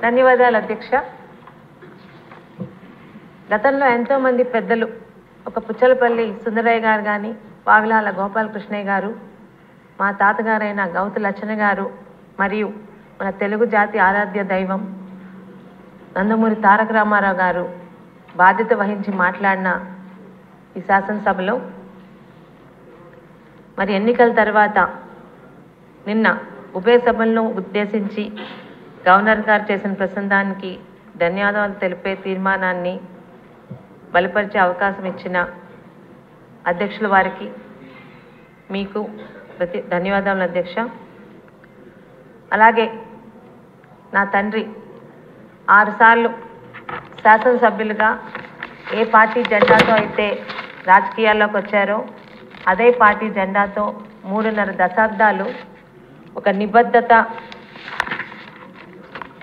ధన్యవాదాలు అధ్యక్ష. గతంలో ఎంతో మంది పెద్దలు ఒక పుచ్చలపల్లి సుందరయ్య గారు కానీ, వావిలాల గోపాలకృష్ణయ్య గారు, మా తాతగారైన గౌతు లచ్చన గారు, మరియు మన తెలుగు జాతి ఆరాధ్య దైవం నందమూరి తారక రామారావు గారు బాధ్యత వహించి మాట్లాడిన ఈ శాసనసభలో మరి ఎన్నికల తర్వాత నిన్న ఉభయ సభలను ఉద్దేశించి గవర్నర్ గారు చేసిన ప్రసంగానికి ధన్యవాదాలు తెలిపే తీర్మానాన్ని బలపరిచే అవకాశం ఇచ్చిన అధ్యక్షుల వారికి మీకు ధన్యవాదాలు అధ్యక్ష. అలాగే నా తండ్రి 6 సార్లు శాసనసభ్యులుగా ఏ పార్టీ జెండాతో అయితే రాజకీయాల్లోకి వచ్చారో అదే పార్టీ జెండాతో 3.5 దశాబ్దాలు ఒక నిబద్ధత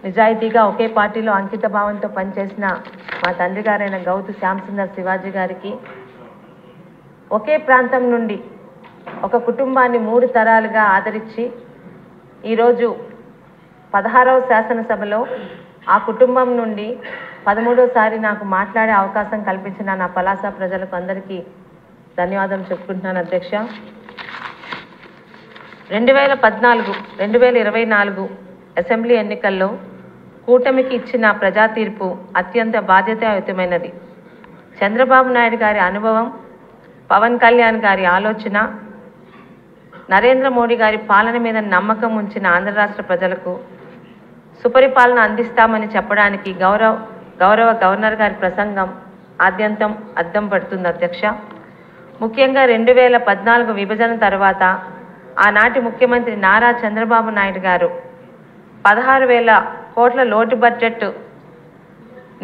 నిజాయితీగా ఒకే పార్టీలో అంకిత భావంతో పనిచేసిన మా తండ్రి గారైన గౌతు శ్యాంసుందర్ శివాజీ గారికి, ఒకే ప్రాంతం నుండి ఒక కుటుంబాన్ని 3 తరాలుగా ఆదరించి ఈరోజు 16వ శాసనసభలో ఆ కుటుంబం నుండి 13వసారి నాకు మాట్లాడే అవకాశం కల్పించిన నా పలాస ప్రజలకు అందరికీ ధన్యవాదాలు చెప్పుకుంటున్నాను అధ్యక్ష. 2014-2024 అసెంబ్లీ ఎన్నికల్లో కూటమికి ఇచ్చిన ప్రజా తీర్పు అత్యంత బాధ్యతాయుతమైనది. చంద్రబాబు నాయుడు గారి అనుభవం, పవన్ కళ్యాణ్ గారి ఆలోచన, నరేంద్ర మోడీ గారి పాలన మీద నమ్మకం ఉంచిన ఆంధ్ర రాష్ట్ర ప్రజలకు సుపరిపాలన అందిస్తామని చెప్పడానికి గౌరవ గవర్నర్ గారి ప్రసంగం ఆద్యంతం అద్దం పడుతుంది అధ్యక్ష. ముఖ్యంగా 2014 విభజన తర్వాత ఆనాటి ముఖ్యమంత్రి నారా చంద్రబాబు నాయుడు గారు 16,000 కోట్ల లోటు బడ్జెట్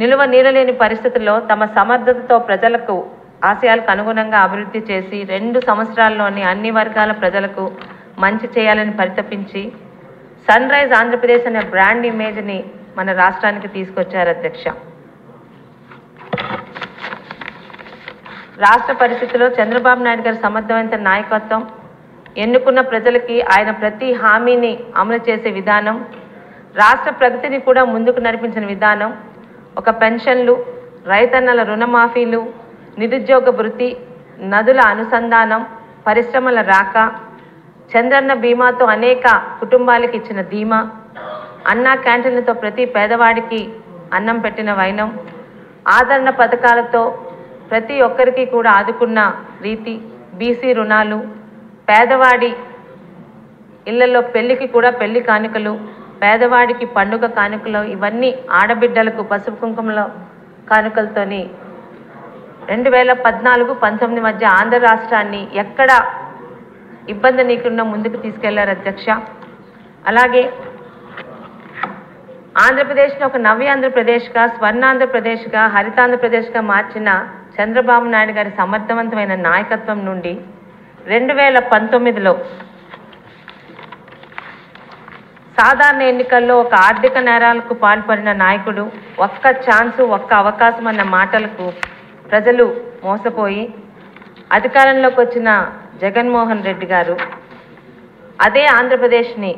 నిలువ నీడలేని పరిస్థితుల్లో తమ సమర్థతతో ప్రజలకు ఆశయాలకు అనుగుణంగా అభివృద్ధి చేసి 2 సంవత్సరాల్లోని అన్ని వర్గాల ప్రజలకు మంచి చేయాలని పరితపించి సన్ రైజ్ ఆంధ్రప్రదేశ్ అనే బ్రాండ్ ఇమేజ్ని మన రాష్ట్రానికి తీసుకొచ్చారు అధ్యక్ష. రాష్ట్ర పరిస్థితుల్లో చంద్రబాబు నాయుడు గారి సమర్థవంతమైన నాయకత్వం, ఎన్నుకున్న ప్రజలకి ఆయన ప్రతి హామీని అమలు చేసే విధానం, రాష్ట్ర ప్రగతిని కూడా ముందుకు నడిపించిన విధానం, ఒక పెన్షన్లు, రైతన్నల రుణమాఫీలు, నిరుద్యోగ భృతి, నదుల అనుసంధానం, పరిశ్రమల రాక, చంద్రన్న బీమాతో అనేక కుటుంబాలకు ఇచ్చిన ధీమా, అన్నా క్యాంటీన్లతో ప్రతి పేదవాడికి అన్నం పెట్టిన వైనం, ఆదరణ పథకాలతో ప్రతి ఒక్కరికి కూడా ఆదుకున్న రీతి, బీసీ రుణాలు, పేదవాడి ఇళ్లలో పెళ్లికి కూడా పెళ్లి కానుకలు, పేదవాడికి పండుగ కానుకలు, ఇవన్నీ ఆడబిడ్డలకు పసుపు కుంకుమల కానుకలతోని 2014-19 మధ్య ఆంధ్ర రాష్ట్రాన్ని ఎక్కడ ఇబ్బంది లేకుండా ముందుకు తీసుకెళ్లారు అధ్యక్ష. అలాగే ఆంధ్రప్రదేశ్ను ఒక నవ్య ఆంధ్రప్రదేశ్గా, స్వర్ణాంధ్రప్రదేశ్గా, హరితాంధ్రప్రదేశ్గా మార్చిన చంద్రబాబు నాయుడు గారి సమర్థవంతమైన నాయకత్వం నుండి 2019లో సాధారణ ఎన్నికల్లో ఒక ఆర్థిక నేరాలకు పాల్పడిన నాయకుడు, ఒక్క ఛాన్సు ఒక్క అవకాశం అన్న మాటలకు ప్రజలు మోసపోయి అధికారంలోకి వచ్చిన జగన్మోహన్ రెడ్డి గారు అదే ఆంధ్రప్రదేశ్ని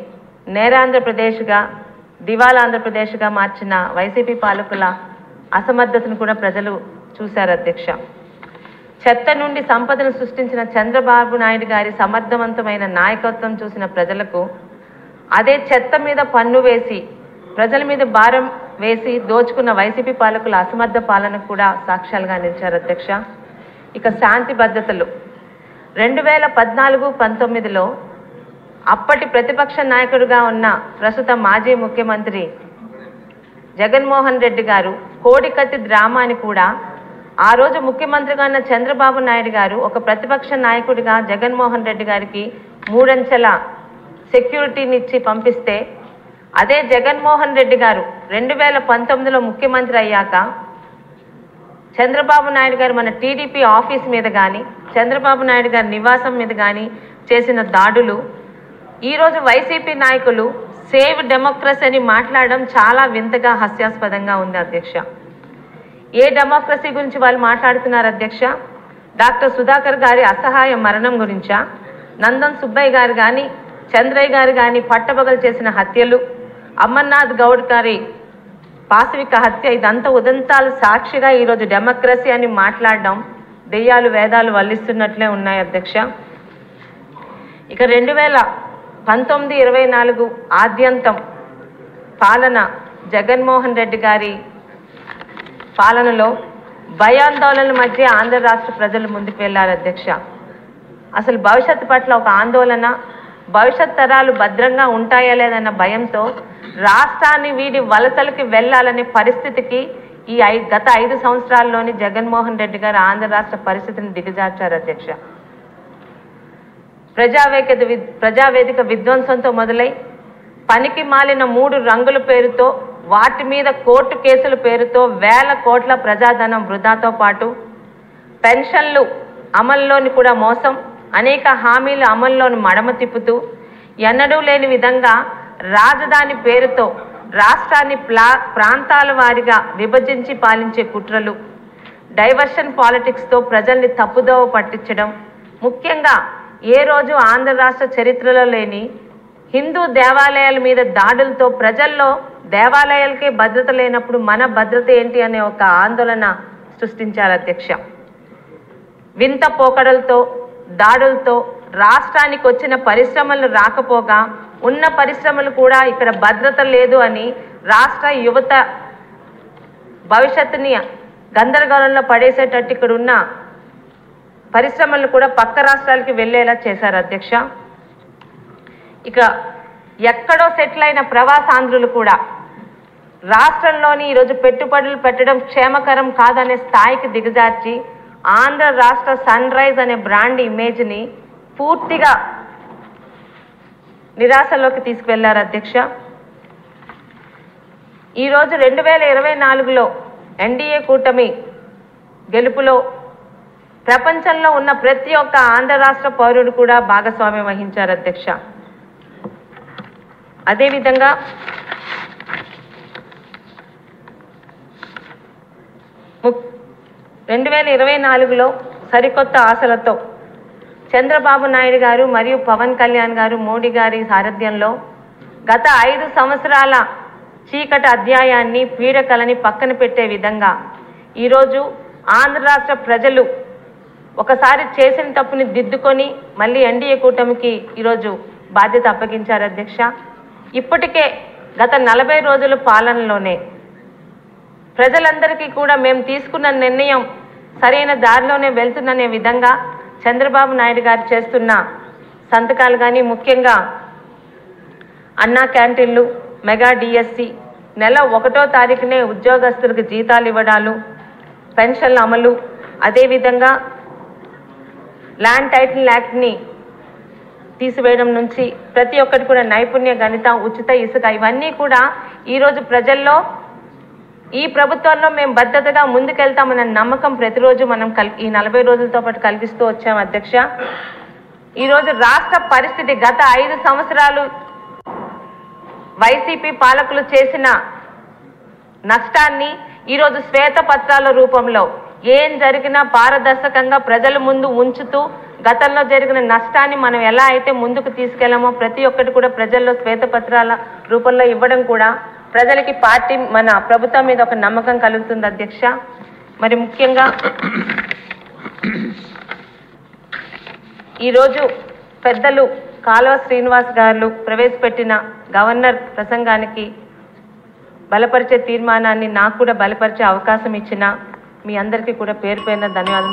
నేరాంధ్రప్రదేశ్గా, దివాలా ఆంధ్రప్రదేశ్గా మార్చిన వైసీపీ పాలకుల అసమర్థతను కూడా ప్రజలు చూశారు అధ్యక్ష. చెత్త నుండి సంపదను సృష్టించిన చంద్రబాబు నాయుడు గారి సమర్థవంతమైన నాయకత్వం చూసిన ప్రజలకు అదే చెత్త మీద పన్ను వేసి ప్రజల మీద భారం వేసి దోచుకున్న వైసీపీ పాలకుల అసమర్థ పాలనకు కూడా సాక్ష్యాలుగా నిలిచారు అధ్యక్ష. ఇక శాంతి భద్రతలు 2014-19లో అప్పటి ప్రతిపక్ష నాయకుడిగా ఉన్న ప్రస్తుత మాజీ ముఖ్యమంత్రి జగన్మోహన్ రెడ్డి గారు కోడికత్తి డ్రామాని కూడా ఆ రోజు ముఖ్యమంత్రిగా ఉన్న చంద్రబాబు నాయుడు గారు ఒక ప్రతిపక్ష నాయకుడిగా జగన్మోహన్ రెడ్డి గారికి 3 అంచెల సెక్యూరిటీని ఇచ్చి పంపిస్తే, అదే జగన్మోహన్ రెడ్డి గారు 2019లో ముఖ్యమంత్రి అయ్యాక చంద్రబాబు నాయుడు గారు మన టీడీపీ ఆఫీస్ మీద కానీ, చంద్రబాబు నాయుడు గారి నివాసం మీద కానీ చేసిన దాడులు, ఈరోజు వైసీపీ నాయకులు సేవ్ డెమోక్రసీ అని మాట్లాడడం చాలా వింతగా హాస్యాస్పదంగా ఉంది అధ్యక్ష. ఏ డెమోక్రసీ గురించి వాళ్ళు మాట్లాడుతున్నారు అధ్యక్ష? డాక్టర్ సుధాకర్ గారి అసహాయ మరణం గురించా, నందన్ సుబ్బయ్య గారు కానీ, చంద్రయ్య గారు కానీ పట్టపగలు చేసిన హత్యలు, అమర్నాథ్ గౌడ్ గారి పాశవిక హత్య, ఇదంతా ఉదంతాలు సాక్షిగా ఈరోజు డెమోక్రసీ అని మాట్లాడడం దెయ్యాలు వేదాలు వల్లిస్తున్నట్లే ఉన్నాయి అధ్యక్ష. ఇక 2019-24 ఆద్యంతం పాలన జగన్మోహన్ రెడ్డి గారి పాలనలో భయాందోళనల మధ్య ఆంధ్ర రాష్ట్ర ప్రజలు ముందుకు వెళ్ళారు అధ్యక్ష. అసలు భవిష్యత్తు పట్ల ఒక ఆందోళన, భవిష్యత్ తరాలు భద్రంగా ఉంటాయా లేదన్న భయంతో రాష్ట్రాన్ని వీడి వలసలకి వెళ్ళాలనే పరిస్థితికి గత 5 సంవత్సరాల్లోని జగన్మోహన్ రెడ్డి గారు ఆంధ్ర రాష్ట్ర పరిస్థితిని దిగజార్చారు అధ్యక్ష. ప్రజావేదిక విధ్వంసంతో మొదలై పనికి మాలిన 3 రంగుల పేరుతో, వాటి మీద కోర్టు కేసుల పేరుతో వేల కోట్ల ప్రజాధనం వృధాతో పాటు పెన్షన్లు అమల్లోని కూడా మోసం, అనేక హామీల అమల్లోని మడమ తిప్పుతూ ఎన్నడూ లేని విధంగా రాజధాని పేరుతో రాష్ట్రాన్ని ప్రాంతాల వారీగా విభజించి పాలించే కుట్రలు, డైవర్షన్ పాలిటిక్స్తో ప్రజల్ని తప్పుదోవ పట్టించడం, ముఖ్యంగా ఏ రోజు ఆంధ్ర రాష్ట్ర చరిత్రలో లేని హిందూ దేవాలయాల మీద దాడులతో ప్రజల్లో దేవాలయాలకే భద్రత లేనప్పుడు మన భద్రత ఏంటి అనే ఒక ఆందోళన సృష్టించారు అధ్యక్ష. వింత పోకడలతో దాడులతో రాష్ట్రానికి వచ్చిన పరిశ్రమలు రాకపోగా ఉన్న పరిశ్రమలు కూడా ఇక్కడ భద్రత లేదు అని రాష్ట్ర యువత భవిష్యత్తుని గందరగోళంలో పడేసేటట్టు ఇక్కడ ఉన్న పరిశ్రమలు కూడా పక్క రాష్ట్రాలకి వెళ్ళేలా చేశారు అధ్యక్ష. ఇక ఎక్కడో సెటిల్ అయిన ప్రవాసాంధ్రులు కూడా రాష్ట్రంలోని ఈరోజు పెట్టుబడులు పెట్టడం క్షేమకరం కాదనే స్థాయికి దిగజార్చి ఆంధ్ర రాష్ట్ర సన్ రైజ్ అనే బ్రాండ్ ఇమేజ్ని పూర్తిగా నిరాశలోకి తీసుకువెళ్లారు అధ్యక్ష. ఈరోజు 2024లో ఎన్డీఏ కూటమి గెలుపులో ప్రపంచంలో ఉన్న ప్రతి ఒక్క ఆంధ్ర రాష్ట్ర పౌరుడు కూడా భాగస్వామ్యం వహించారు అధ్యక్ష. అదేవిధంగా రెండు 2024లో సరికొత్త ఆశలతో చంద్రబాబు నాయుడు గారు మరియు పవన్ కళ్యాణ్ గారు మోడీ గారి సారథ్యంలో గత 5 సంవత్సరాల చీకటి అధ్యాయాన్ని, పీడకలని పక్కన పెట్టే విధంగా ఈరోజు ఆంధ్ర రాష్ట్ర ప్రజలు ఒకసారి చేసిన తప్పుని దిద్దుకొని మళ్ళీ ఎన్డీఏ కూటమికి ఈరోజు బాధ్యత అప్పగించారు అధ్యక్ష. ఇప్పటికే గత 40 రోజుల పాలనలోనే ప్రజలందరికీ కూడా మేము తీసుకున్న నిర్ణయం సరైన దారిలోనే వెళ్తుందనే విధంగా చంద్రబాబు నాయుడు గారు చేస్తున్న సంతకాలు కానీ, ముఖ్యంగా అన్నా క్యాంటీన్లు, మెగా డిఎస్సి, నెల 1వ తారీఖునే ఉద్యోగస్తులకు జీతాలు ఇవ్వడాలు, పెన్షన్ల అమలు, అదేవిధంగా ల్యాండ్ టైటిల్ యాక్ట్ని తీసివేయడం నుంచి ప్రతి ఒక్కటి కూడా నైపుణ్య గణిత, ఉచిత ఇసుక, ఇవన్నీ కూడా ఈరోజు ప్రజల్లో ఈ ప్రభుత్వంలో మేము భద్రతగా ముందుకెళ్తామన్న నమ్మకం ప్రతిరోజు మనం ఈ 40 రోజులతో పాటు కలిగిస్తూ వచ్చాం అధ్యక్ష. ఈరోజు రాష్ట్ర పరిస్థితి గత 5 సంవత్సరాలు వైసీపీ పాలకులు చేసిన నష్టాన్ని ఈరోజు శ్వేతపత్రాల రూపంలో ఏం జరిగినా పారదర్శకంగా ప్రజల ముందు ఉంచుతూ గతంలో జరిగిన నష్టాన్ని మనం ఎలా అయితే ముందుకు తీసుకెళ్లామో ప్రతి ఒక్కటి కూడా ప్రజల్లో శ్వేతపత్రాల రూపంలో ఇవ్వడం కూడా ప్రజలకి పార్టీ మన ప్రభుత్వం మీద ఒక నమ్మకం కలుగుతుంది అధ్యక్ష. మరి ముఖ్యంగా ఈరోజు పెద్దలు కాలువ శ్రీనివాస్ గారు ప్రవేశపెట్టిన గవర్నర్ ప్రసంగానికి బలపరిచే తీర్మానాన్ని నాకు కూడా బలపరిచే అవకాశం ఇచ్చిన మీ అందరికీ కూడా పేరు పేరున ధన్యవాదాలు.